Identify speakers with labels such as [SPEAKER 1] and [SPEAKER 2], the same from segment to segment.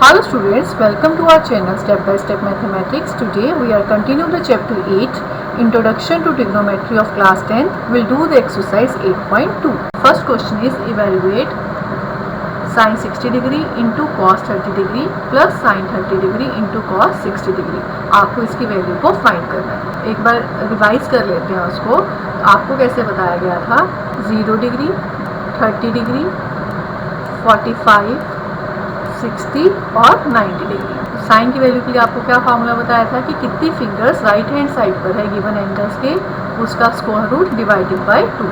[SPEAKER 1] Hello students, welcome to our channel Step by Step Mathematics. Today we are continuing the chapter 8, Introduction to Trigonometry of class 10. We'll do the exercise 8.2. First question is evaluate sin 60 degree into cos 30 degree plus sin 30 degree into cos 60 degree. आपको इसकी value को find करना है. एक बार revise कर लेते हैं उसको. आपको कैसे बताया गया था? 0 डिग्री, 30 डिग्री, 45, 60 और 90 डिग्री. साइन की वैल्यू के लिए आपको क्या फार्मूला बताया था कि कितनी फिंगर्स राइट हैंड साइड पर है गिवन एंगल्स के, उसका स्क्वायर रूट डिवाइडेड बाय 2.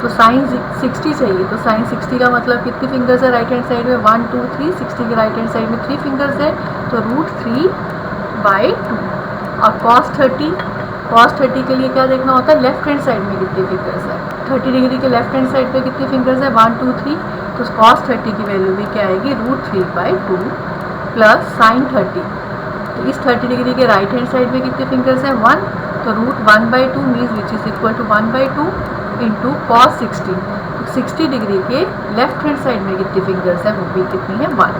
[SPEAKER 1] तो साइन 60 चाहिए, तो साइन 60 का मतलब कितनी फिंगर्स है राइट हैंड साइड में? 1 2 3. 60 के राइट हैंड साइड में 3 फिंगर्स है, तो रूट 3 बाय 2. और cos 30 के लिए क्या देखना होता है? लेफ्ट हैंड साइड में कितनी फिंगर्स है. 30 डिग्री के लेफ्ट हैंड साइड पे कितनी फिंगर्स है? 1 2 3. तो cos 30 की वैल्यू भी क्या आएगी? Root 3 by 2 plus sine 30. तो इस 30 डिग्री के राइट हैंड साइड में कितने फिंगर्स हैं? 1. तो root 1 by 2 means which is equal to 1 by 2 into cos 60. तो 60 डिग्री के लेफ्ट हैंड साइड में कितनी फिंगर्स हैं? वो भी कितनी है? 1.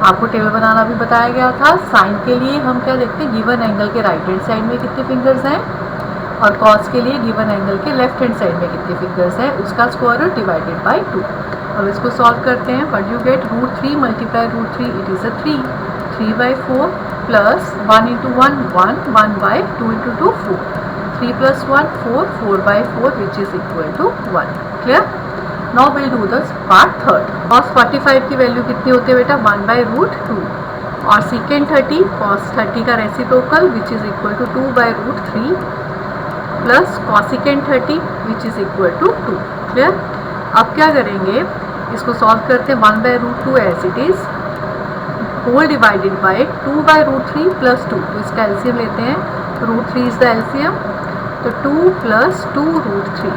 [SPEAKER 1] आपको टेबल बनाना भी बताया गया था. साइन के लिए हम क्या देखते हैं? गिवन एंगल के राइट हैंड साइड में कितने फिंगर्स हैं, और cos के लिए गिवन एंगल के लेफ्ट हैंड साइड में कितने फिंगर्स हैं, उसका स्क्वायर रूट डिवाइडेड बाई 2. और इसको सॉल्व करते हैं. What you get? Root 3 multiply root 3 it is a 3. 3 by 4 plus 1 into 1 1 1 by 2 into 2 4. 3 plus 1 4 4 by 4 which is equal to 1. Clear? Now will do the part third. cos 45 की value कितनी होती है बेटा? 1 by root 2. और second 30 cos 30 का reciprocal which is equal to 2 by root 3 plus cosecant 30 which is equal to 2. Clear? अब क्या करेंगे? इसको सॉल्व करते हैं. 1 by root 2 as it is whole divided by 2 by root 3 plus 2. तो इसका एलसीएम लेते हैं. रूट 3 इज द एलसीएम, तो 2 प्लस 2 रूट 3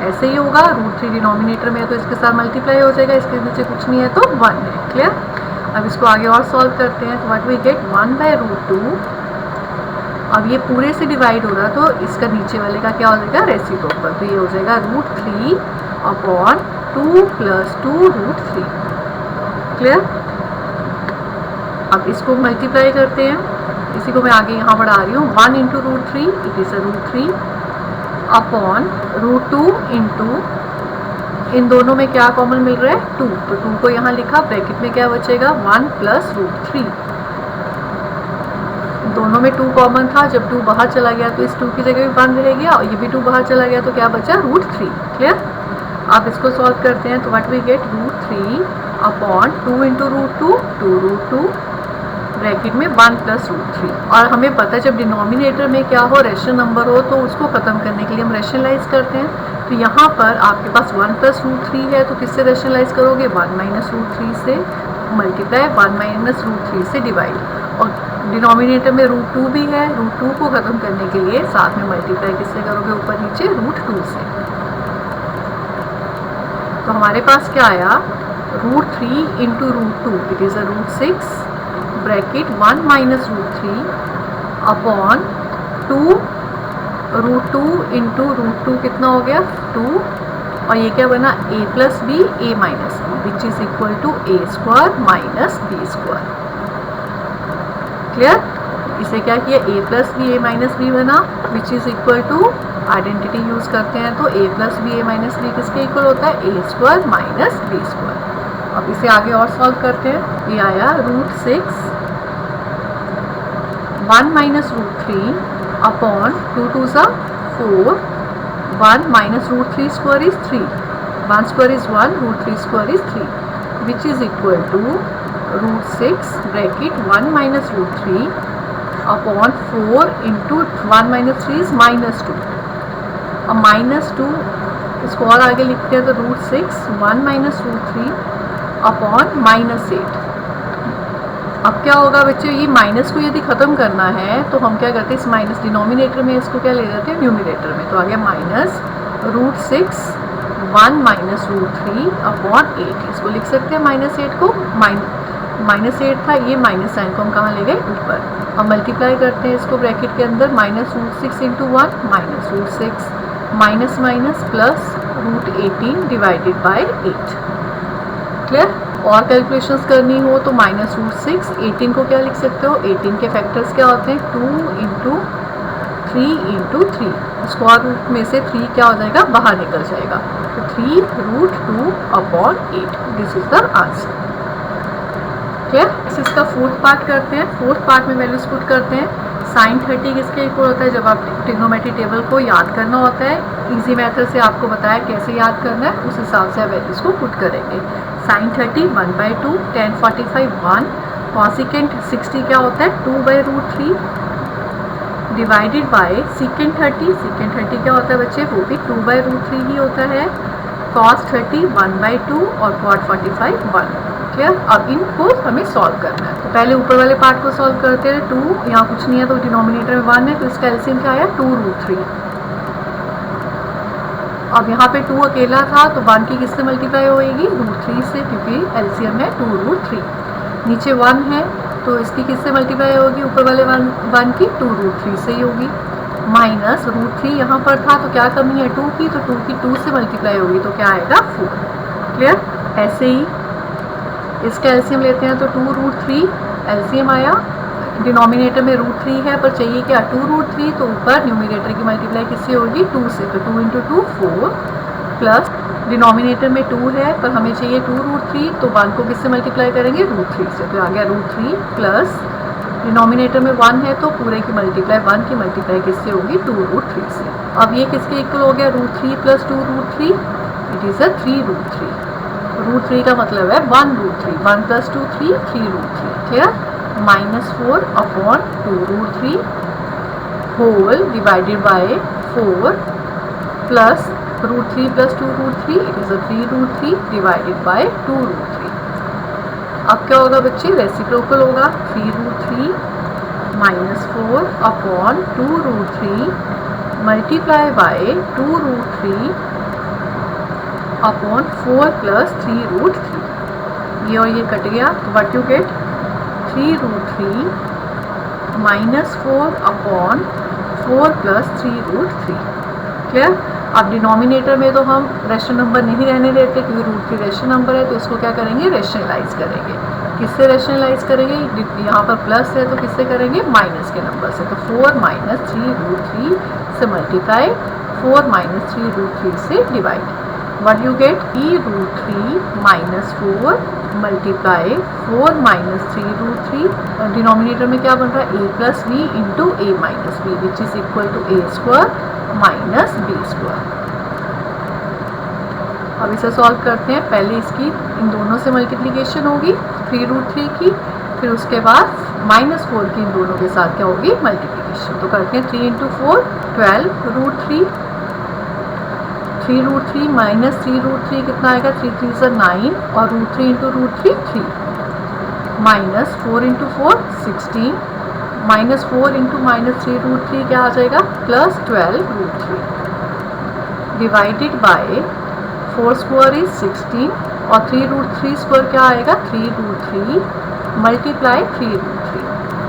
[SPEAKER 1] ऐसे ही होगा. रूट 3 डिनोमिनेटर में है तो इसके साथ मल्टीप्लाई हो जाएगा, इसके नीचे कुछ नहीं है तो 1 है. क्लियर? अब इसको आगे और सॉल्व करते हैं. तो what we get? 1 by root 2. अब ये पूरे से डिवाइड हो रहा तो इसका नीचे वाले का क्या हो जाएगा? रेसिप्रोकल. तो ये हो जाएगा root 3 upon 2 plus 2 root 3. Clear? अब इसको मल्टीप्लाई करते हैं. इसी को मैं आगे यहाँ बढ़ा रही हूँ. 1 into root 3 it is a root 3 upon root 2 into, इन दोनों में क्या कॉमन मिल रहा है? 2. तो 2 को यहाँ लिखा. ब्रैकेट में क्या बचेगा? 1 प्लस रूट 3. दोनों में 2 कॉमन था. जब 2 बाहर चला गया तो इस 2 की जगह भी 1 रह गया, और ये भी 2 बाहर चला गया तो क्या बचा? रूट 3. क्लियर? आप इसको सॉल्व करते हैं. तो what we get? Root 3 upon 2 into root 2 2 root 2 bracket में 1 प्लस रूट 3. और हमें पता है जब डिनोमिनेटर में क्या हो? रेशनल नंबर हो, तो उसको ख़त्म करने के लिए हम रेशनलाइज करते हैं. तो यहाँ पर आपके पास 1 प्लस रूट 3 है, तो किससे रेशनलाइज करोगे? 1 माइनस रूट 3 से मल्टीप्लाई 1 माइनस रूट 3 से डिवाइड. और डिनोमिनेटर में रूट 2 भी है. रूट 2 को ख़त्म करने के लिए साथ में मल्टीप्लाई किससे करोगे? ऊपर नीचे रूट 2 से. तो हमारे पास क्या आया? Root 3 into root 2 it is a root 6 bracket 1 minus root 3 upon 2 root 2 into root 2 कितना हो गया? 2. और ये क्या बना? a plus B A minus B which is equal to A square minus B square. Clear? इसे क्या किया? a plus B A minus B बना which is equal to, identity use करते हैं तो a plus B A minus B किसके equal होता है? A square minus B square. अब इसे आगे और सॉल्व करते हैं. ये आया रूट 6 1 माइनस रूट 3 अपॉन 2 2 सा 4 1 minus root 3 square is 3. 1 square is 1 root 3 square is 3 which is equal to root 6 bracket 1 minus root 3 upon 4 into 1 minus 3 is minus 2. अब माइनस 2 इसको और आगे लिखते हैं तो root 6 1 minus root 3 upon minus 8. अब क्या होगा बच्चों? ये माइनस को यदि ख़त्म करना है तो हम क्या करते हैं? इस माइनस डिनोमिनेटर में इसको क्या ले जाते हैं? न्यूमिनेटर में. तो आ गया minus root 6 1 minus root 3 upon 8. इसको लिख सकते हैं माइनस 8 को. माइनस 8 था, ये माइनस साइन को हम कहाँ ले गए? ऊपर. अब मल्टीप्लाई करते हैं इसको ब्रैकेट के अंदर. Minus root 6 into 1 minus root 6 minus minus plus root 18 divided by 8. Clear? और कैलकुलेशंस करनी हो तो -√6, 18 को क्या लिख सकते हो, 18 के फैक्टर्स क्या होते हैं, 2 इंटू 3 स्क्वायर रूट में से 3 क्या हो जाएगा, बाहर निकल जाएगा, तो 3√2/8, this is the answer. Clear. इसका फोर्थ पार्ट करते हैं। फोर्थ पार्ट में वैल्यूज पुट करते हैं। sin 30 किसके इक्वल होता है, जब आप ट्रिग्नोमेट्री टेबल को याद करना होता है, इजी मेथड से आपको बताया कैसे याद करना है, उस हिसाब से आप वैल्यूज को पुट करेंगे। sin 30 1/2, tan 45 1, कॉन्सिकेंट 60 क्या होता है, 2/√3 डिवाइडेड बाय सेकेंड 30 क्या होता है बच्चे, वो भी 2/√3 ही होता है, cos 30 1/2 और cot 45 1। क्लियर। अब इनको हमें सॉल्व करना है, तो पहले ऊपर वाले पार्ट को सॉल्व करते हैं। 2 यहाँ कुछ नहीं है तो डिनोमिनेटर में 1 है, तो इसका एलसीएम क्या आया, 2√3। अब यहाँ पे 2 अकेला था तो 1 की किससे मल्टीप्लाई होएगी, √3 से, क्योंकि एलसीएम है 2√3। नीचे 1 है तो इसकी किससे मल्टीप्लाई होगी, ऊपर वाले 1 की 2√3 से ही होगी। माइनस √3 यहाँ पर था तो क्या कमी है 2 की, तो 2 की 2 से मल्टीप्लाई होगी तो क्या आएगा 4। क्लियर। ऐसे ही इसका एलसीएम लेते हैं तो 2√3 एलसीएम आया, डिनोमिनेटर में √3 है पर चाहिए क्या 2√3, तो ऊपर न्यूमिनेटर की मल्टीप्लाई किससे होगी, 2 से, तो 2 × 2 4 प्लस डिनोमिनेटर में 2 है पर हमें चाहिए 2√3, तो 1 को किससे मल्टीप्लाई करेंगे, √3 से, तो आ गया √3 प्लस डिनोमिनेटर में 1 है तो पूरे की मल्टीप्लाई 1 की मल्टीप्लाई किससे होगी, 2√3 से। अब ये किसके इक्वल हो गया, √3 प्लस 2√3, इट इज़ अ 3√3। √3 का मतलब है 1√3, 1 + 2 3, 3√3। Clear. -4/2√3 whole divided by 4 plus √3 + 2√3, it is a 3√3 divided by 2√3। अब क्या होगा बच्चे, रेसिप्रोकल होगा, 3√3 -4/2√3 मल्टीप्लाई बाय 2√3 अपॉन 4 + 3√3। ये और ये कट गया तो व्हाट यू गेट, 3√3 -4/4 + 3√3। क्लियर। अब डिनोमिनेटर में तो हम रेशनल नंबर नहीं रहने देते क्योंकि √3 रेशनल नंबर है, तो इसको क्या करेंगे, रेशनलाइज करेंगे। किससे रेशनलाइज करेंगे, यहाँ पर प्लस है तो किससे करेंगे, माइनस के नंबर से, तो 4 - 3√3 से मल्टीप्लाई, 4 - 3√3 से divide. What you get, e√3 -4 multiply 4 - 3√3, denominator में क्या बन रहा है, a + b into a - b, which is equal to a² - b²। अब इसे सॉल्व करते हैं। पहले इसकी इन दोनों से मल्टीप्लिकेशन होगी 3√3 की, फिर उसके बाद -4 की इन दोनों के साथ क्या होगी, मल्टीप्लिकेशन। तो करते हैं 3 × 4 12√3, 3√3 - 3√3 कितना आएगा, 3 × 3 = 9 और √3 × √3 3, -4 × 4 16, -4 × -3√3 क्या आ जाएगा, +12√3 डिवाइडेड बाय 4² इज 16 और 3√3² क्या आएगा, 3√3 मल्टीप्लाई 3√3।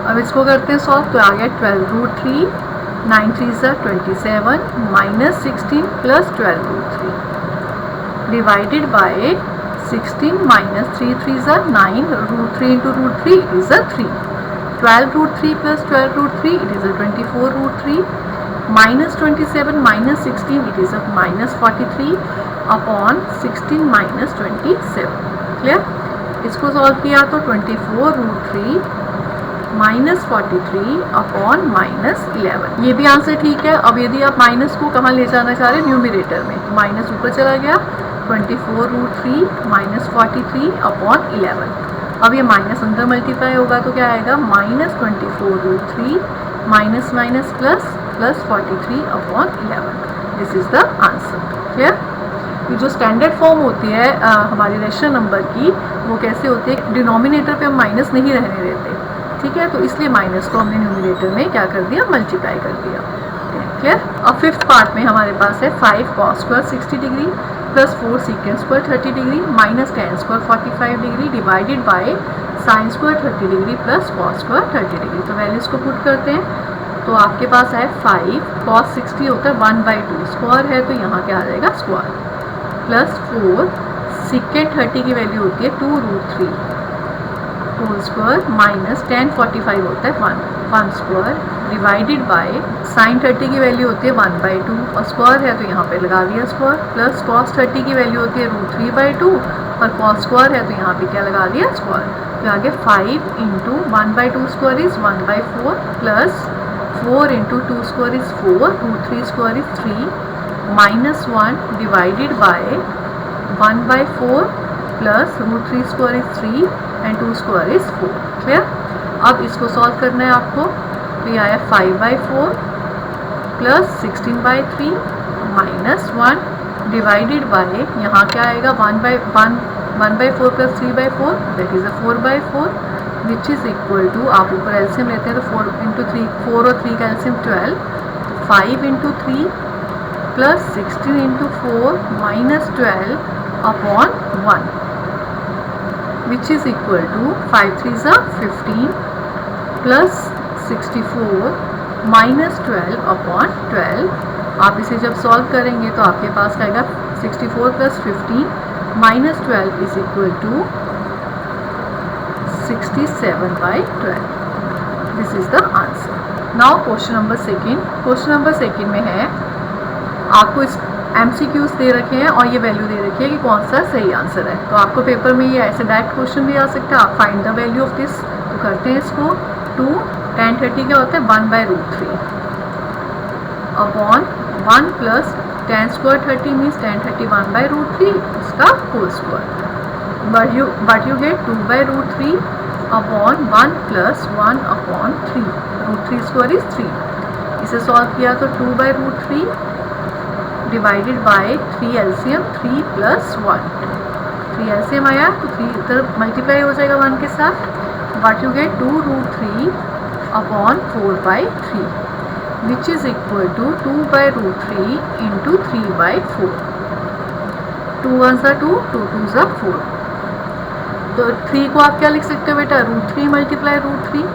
[SPEAKER 1] अब इसको करते हैं सॉल्व, तो आ गया 12√3, 9 × 3 = 27 -16 + 12√3 divided by 16 - 3 × 3 = 9, √3 × √3 is a 3, 12√3 + 12√3 it is a 24√3, -27 - 16 it is a -43 upon 16 - 27। Clear. इसको सॉल्व किया तो 24√3 -43 अपॉन -11, ये भी आंसर ठीक है। अब यदि आप माइनस को कहाँ ले जाना चाह रहे हैं, न्यूमिनेटर में, तो माइनस ऊपर चला गया, 24√3 -43 अपॉन 11। अब ये माइनस अंदर मल्टीप्लाई होगा तो क्या आएगा, -24√3 minus plus 43 upon 11, this is the answer. Clear. ये जो स्टैंडर्ड फॉर्म होती है हमारी रेशनल नंबर की, वो कैसे होती है, डिनोमिनेटर पे हम माइनस नहीं रहने देते, ठीक है, तो इसलिए माइनस को हमने न्यूमिनेटर में क्या कर दिया, मल्टीप्लाई कर दिया। क्लियर। अब फिफ्थ पार्ट में हमारे पास है 5 cos² 60 degree plus 4 sec² 30 degree minus tan² 45 degree divided by sin² 30 degree plus cos² 30 degree. तो वैल्यूज को पुट करते हैं, तो आपके पास है 5 cos 60 होता है 1/2, स्क्वायर है तो यहाँ क्या आ जाएगा, स्क्वायर, प्लस 4 सीकेंट 30 की वैल्यू होती है 2√3 होल स्क्वायर माइनस tan 45 होता है 1 स्क्वायर डिवाइडेड बाय साइन 30 की वैल्यू होती है 1/2 और स्क्वायर है तो यहाँ पे लगा दिया स्क्वायर, प्लस cos 30 की वैल्यू होती है √3/2 और cos स्क्वायर है तो यहाँ पे क्या लगा दिया स्क्वायर। तो आगे 5 into 1/2 square is 1/4 plus 4 into 2 square is 4 √3 square is 3 minus 1 divided by 1/4 plus √3 square is 3 and 2 square is 4। Clear. अब इसको सॉल्व करना है आपको, तो ये आया 5/4 प्लस 16/3 माइनस 1 डिवाइडेड बाय यहाँ क्या आएगा 1/4 plus 3/4 that is 4/4 which is equal to, आप ऊपर एलसीएम लेते हैं तो 4 इंटू 3 4 और 3 का LCM 12, 5 into 3 plus 16 into 4 minus 12 upon 1 which is equal to 5 3s are 15 plus 64 minus 12 upon 12। आप इसे जब सॉल्व करेंगे तो आपके पास आएगा 64 plus 15 minus 12 is equal to 67/12। This is the answer। Now question number second। question number second में है आपको इस MCQs दे रखे हैं और ये वैल्यू दे रखी है कि कौन सा सही आंसर है। तो आपको पेपर में ये ऐसे डायरेक्ट क्वेश्चन भी आ सकता है, आप find the value of this. तो करते हैं इसको। 2 tan 30 क्या होता है 1/√3 upon 1 plus tan square 30 means tan 30 1/√3 इसका whole square but you get 2/√3 upon 1 plus 1 upon 3 √3 square is 3। इसे सॉल्व किया तो 2/√3 divided by 3 LCM 3 plus 1 3 LCM आया तो 3 इधर मल्टीप्लाई हो जाएगा 1 के साथ, but you get 2√3 upon 4/3 which is equal to 2/√3 into 3/4। 2 1s are 2 2 2s are 4। तो 3 को आप क्या लिख सकते हो बेटा √3 मल्टीप्लाई √3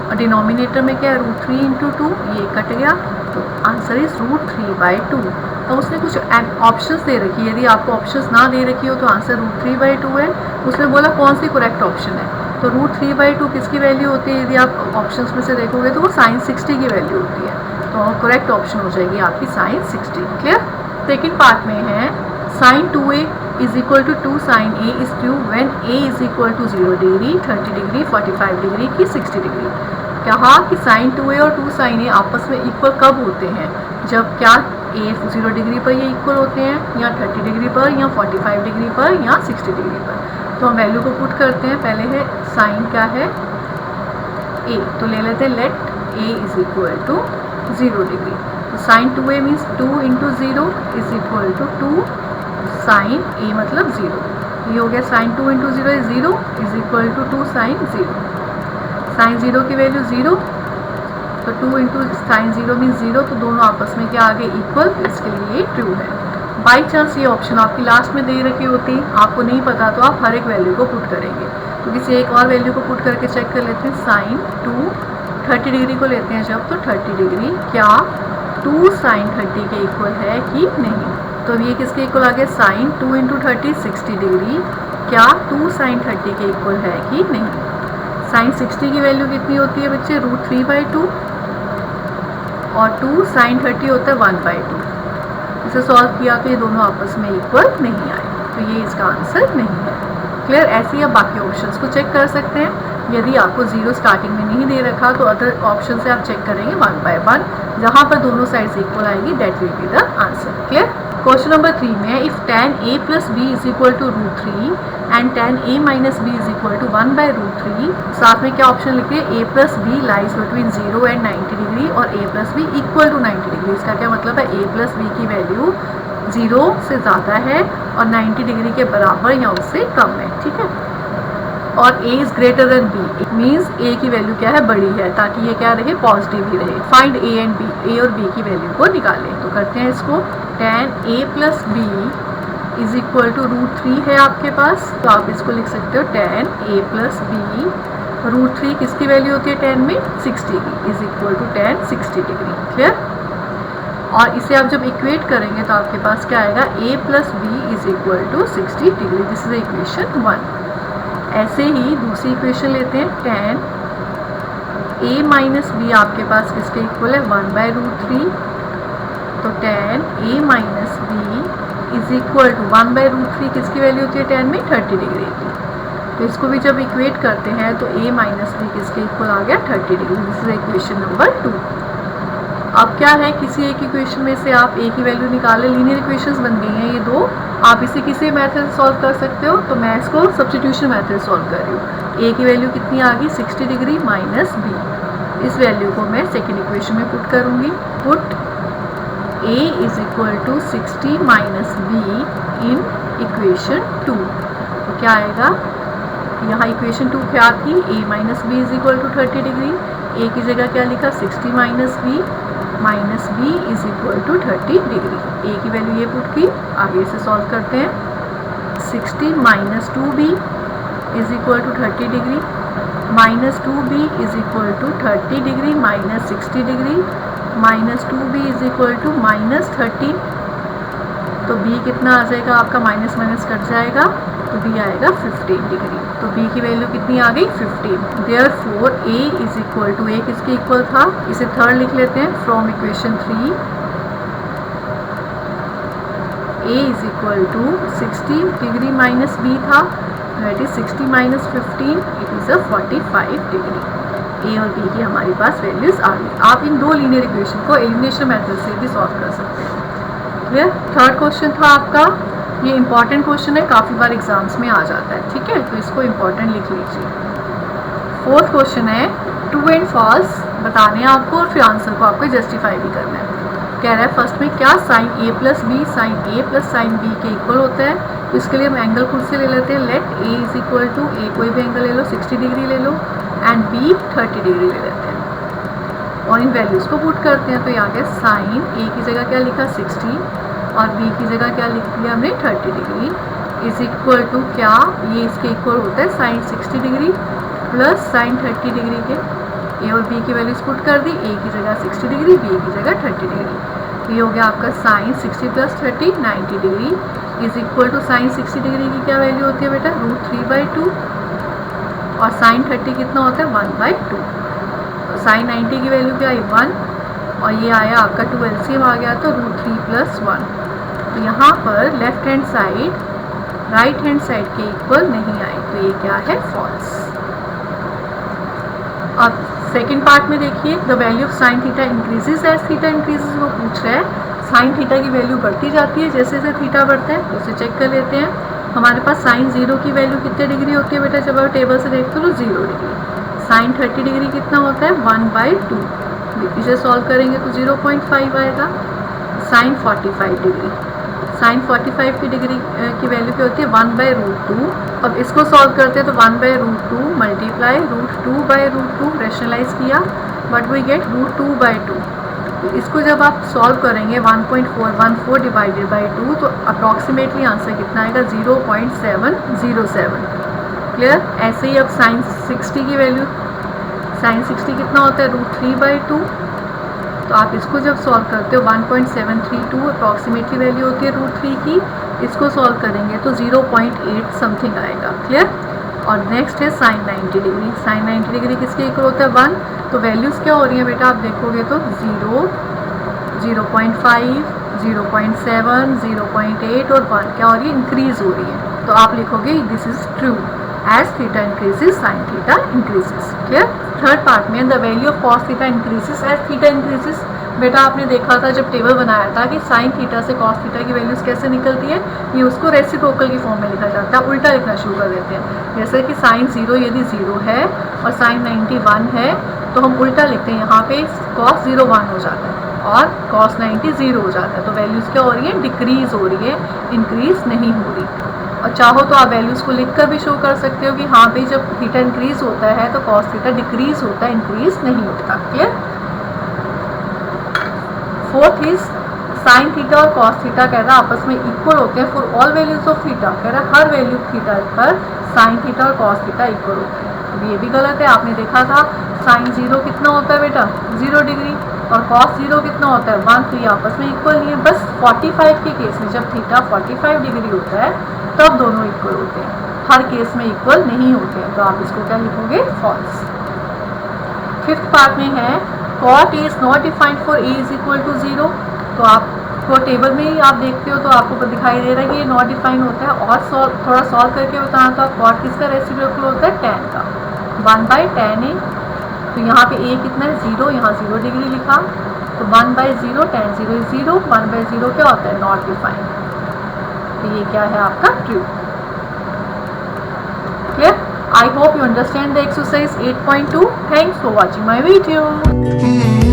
[SPEAKER 1] और डिनोमिनेटर में क्या है √3 इंटू 2, ये कट गया तो आंसर इज √3/2। तो उसने कुछ ऑप्शंस दे रखी है, यदि आपको ऑप्शंस ना दे रखी हो तो आंसर √3/2 है। उसने बोला कौन सी करेक्ट ऑप्शन है, तो √3/2 किसकी वैल्यू होती है, यदि आप ऑप्शंस में से देखोगे तो वो sin 60 की वैल्यू होती है। तो करेक्ट ऑप्शन हो जाएगी आपकी sin 60। क्लियर। सेकेंड पार्ट में है sin 2a is equal to 2 sin a is true when a is equal to 0 degree 30 degree 45 degree की 60 डिग्री। कहा कि sin 2a और 2 sin a आपस में इक्वल कब होते हैं, जब क्या a 0 डिग्री पर ये इक्वल होते हैं या 30 डिग्री पर या 45 डिग्री पर या 60 डिग्री पर। तो हम वैल्यू को पुट करते हैं। पहले है sin क्या है a, तो ले लेते हैं let a is equal to 0 degree. तो sin 2a means 2 into 0 is equal to 2 sin a मतलब 0। ये हो गया sin 2 into 0 is 0 is equal to 2 sin 0। sin 0 की वैल्यू 0 तो 2 इंटू साइन 0 मीन 0, तो दोनों आपस में क्या आ गए इक्वल, इसके लिए ट्रू है। बाई चांस ये ऑप्शन आपकी लास्ट में दे रखी होती, आपको नहीं पता तो आप हर एक वैल्यू को पुट करेंगे। तो किसी एक और वैल्यू को पुट करके चेक कर लेते हैं। sin 2 30 डिग्री को लेते हैं जब, तो 30 डिग्री क्या 2 sin 30 के इक्वल है कि नहीं। तो ये किसके इक्वल आ गया sin 2 इंटू 30 60 डिग्री क्या 2 sin 30 के इक्वल है कि नहीं। sin 60 की वैल्यू कितनी होती है बच्चे √3/2 और 2 sin 30 होता है 1/2। इसे सॉल्व किया तो ये दोनों आपस में इक्वल नहीं आए, तो ये इसका आंसर नहीं है। क्लियर। ऐसे ही आप बाकी ऑप्शंस को चेक कर सकते हैं। यदि आपको 0 स्टार्टिंग में नहीं दे रखा तो अदर ऑप्शन से आप चेक करेंगे 1 by 1, जहाँ पर दोनों साइड्स इक्वल आएगी that will be the answer. Clear. Question number 3 में है if tan a plus b is equal to √3 and tan a minus b is equal to 1/√3, साथ में क्या ऑप्शन लिखिए a plus b lies between 0 and 90 degree और a plus b equal to 90 degree. इसका क्या मतलब है a plus b की वैल्यू 0 से ज़्यादा है और 90 डिग्री के बराबर या उससे कम है। ठीक है। और a is greater than b, it means a की वैल्यू क्या है बड़ी है, ताकि ये क्या रहे पॉजिटिव ही रहे। Find a and b, a और b की वैल्यू को निकालें। तो करते हैं इसको। tan a प्लस b इज इक्वल टू √3 है आपके पास, तो आप इसको लिख सकते हो tan a प्लस b √3 किसकी वैल्यू होती है tan में 60 की, is equal to tan 60 degree. Clear. और इसे आप जब इक्वेट करेंगे तो आपके पास क्या आएगा, a plus B is equal to 60 degree. This is equation 1। ऐसे ही दूसरी इक्वेशन लेते हैं, tan a माइनस बी आपके पास किसके इक्वल है, 1/√3। तो tan a minus B is equal to 1/√3 किसकी वैल्यू होती है tan में, 30 डिग्री की। तो इसको भी जब इक्वेट करते हैं तो a माइनस बी किसके इक्वल आ गया, 30 degree. This is equation number 2। अब क्या है, किसी एक इक्वेशन में से आप a की वैल्यू निकालें, लीनियर इक्वेशंस बन गई हैं ये दो। आप इसे किसी मेथड से सॉल्व कर सकते हो, तो मैं इसको सब्स्टिट्यूशन मेथड सॉल्व कर रही हूँ। a की वैल्यू कितनी आ गई, 60 डिग्री माइनस b। इस वैल्यू को मैं सेकेंड इक्वेशन में पुट करूँगी। Put a is equal to 60 minus B in equation 2। तो क्या आएगा, यहाँ इक्वेशन 2 क्या थी, a minus B is equal to 30 degree. a की जगह क्या लिखा, 60 minus B is equal to 30 degree. a की वैल्यू ये पुट की, आगे से सॉल्व करते हैं। 60 minus 2b is equal to 30 degree, minus 2b is equal to 30 degree minus 60 degree, minus 2b is equal to minus 30। तो b कितना आ जाएगा आपका, माइनस माइनस कट जाएगा, तो b आएगा 15 डिग्री। तो b की वैल्यू कितनी आ गई, 15। Therefore a is equal to, a किसके इक्वल था, इसे थर्ड लिख लेते हैं from equation 3। a is equal to 60 degree minus b था, that is 60 minus 15, it is a 45 degree. a और b की हमारे पास वैल्यूज आ गई। आप इन दो लीनियर इक्वेशन को एलिमिनेशन मेथड से भी सॉल्व कर सकते हैं। क्लियर। थर्ड क्वेश्चन था आपका, ये इंपॉर्टेंट क्वेश्चन है, काफ़ी बार एग्जाम्स में आ जाता है, ठीक है, तो इसको इंपॉर्टेंट लिख लीजिए। फोर्थ क्वेश्चन है, ट्रू एंड फॉल्स बताने हैं आपको और फिर आंसर को आपको जस्टिफाई भी करना है। कह रहा है फर्स्ट में क्या sine a plus B sine a plus sine b के इक्वल होता है, तो इसके लिए हम एंगल खुद से ले लेते हैं। Let a is equal to, a कोई भी एंगल ले लो, 60 डिग्री ले लो, एंड b 30 डिग्री ले लेते हैं और इन वैल्यूज़ को पुट करते हैं। तो यहाँ पे साइन a की जगह क्या लिखा, 60, और b की जगह क्या लिख दिया हमने, 30 डिग्री इज इक्वल टू क्या, ये इसके इक्वल होता है sine 60 degree plus sine 30 degree के। a और b की वैल्यूज पुट कर दी, a की जगह 60 डिग्री, b की जगह 30 डिग्री। तो ये हो गया आपका sine 60 plus 30 90 degree is equal to sine 60 degree की क्या वैल्यू होती है बेटा, √3/2, और साइन 30 कितना होता है, 1/2। तो साइन 90 की वैल्यू क्या आई, 1, और ये आया आपका 2 LCM आ गया, तो √3 + 1। तो यहाँ पर left hand side right hand side के इक्वल नहीं आए, तो ये क्या है, फॉल्स। अब सेकेंड पार्ट में देखिए, the value of sine theta increases as theta increases. वो पूछ रहा है साइन थीटा की वैल्यू बढ़ती जाती है जैसे जैसे थीटा बढ़ता है, तो उसे चेक कर लेते हैं। हमारे पास साइन 0 की वैल्यू कितने डिग्री होती है बेटा, जब आप टेबल से देखते हो तो 0 डिग्री। साइन 30 डिग्री कितना होता है, 1/2। इसे सॉल्व करेंगे तो 0.5 आएगा। साइन 45 डिग्री, साइन 45 की डिग्री की वैल्यू क्या होती है, 1/√2। अब इसको सॉल्व करते हैं तो 1/√2 मल्टीप्लाई √2/√2 रेशनलाइज किया, बट वी गेट √2/2। तो इसको जब आप सॉल्व करेंगे 1.414 डिवाइडेड बाई 2, तो अप्रॉक्सीमेटली आंसर कितना आएगा, 0.707। क्लियर। ऐसे ही अब साइन 60 की वैल्यू, साइन 60 कितना होता है, √3/2। तो आप इसको जब सॉल्व करते हो 1.732 अप्रॉक्सीमेटली वैल्यू होती है √3 की, इसको सॉल्व करेंगे तो 0.8 समथिंग आएगा। क्लियर। और नेक्स्ट है साइन 90 डिग्री, साइन 90 डिग्री किसके इक्वल होता है, 1। तो वैल्यूज़ क्या हो रही है बेटा, आप देखोगे तो 0, 0.5, 0.7, 0.8 और 1 क्या हो रही है, इंक्रीज हो रही है। तो आप लिखोगे this is true, as theta increases sine theta increases. Clear. Third part में the value of cos theta increases as theta increases. बेटा आपने देखा था जब टेबल बनाया था कि साइन थीटा से कॉस थीटा की वैल्यूज कैसे निकलती है, ये उसको रेसिप्रोकल की फॉर्म में लिखा जाता है, उल्टा लिखना शुरू कर देते हैं। जैसे कि साइन 0 यदि 0 है और साइन 90 1 है, तो हम उल्टा लिखते हैं, यहाँ पे कॉस 0 1 हो जाता है और कॉस 90 0 हो जाता है। तो वैल्यूज़ क्या हो रही है, डिक्रीज हो रही है, इंक्रीज नहीं हो रही। और चाहो तो आप वैल्यूज़ को लिख कर भी शो कर सकते हो कि हाँ भाई जब थीटा इंक्रीज होता है तो कॉस थीटा डिक्रीज होता है, इंक्रीज नहीं होता। Clear. Fourth is sine theta और कॉस थीटा कह रहा है आपस में इक्वल होते हैं for all values of theta. कह रहा है हर वैल्यू थीटा पर साइन थीटा और कॉस थीटा इक्वल होते हैं। तो ये भी गलत है। आपने देखा था साइन 0 कितना होता है बेटा, 0 डिग्री, और cos 0 कितना होता है 1, तो ये आपस में इक्वल नहीं है। बस 45 के केस में जब थीटा 45 डिग्री होता है तब दोनों इक्वल होते हैं, हर केस में इक्वल नहीं होते हैं, तो आप इसको क्या लिखोगे फॉल्स। फिफ्थ पार्ट में है cot a is not defined for a is equal to 0, तो आपको टेबल में ही आप देखते हो तो आपको दिखाई दे रहा है कि ये नॉट डिफाइन होता है। और थोड़ा सॉल्व करके बताना था, cot किसका रेसिप्रोकल होता है tan का, 1/tan a, तो यहाँ पे a कितना है 0, यहाँ 0 डिग्री लिखा, तो 1/0 tan 0 is 0, 1/0 क्या होता है नॉट डिफाइन, तो ये क्या है आपका true. Clear? I hope you understand the exercise 8.2. Thanks for watching my video.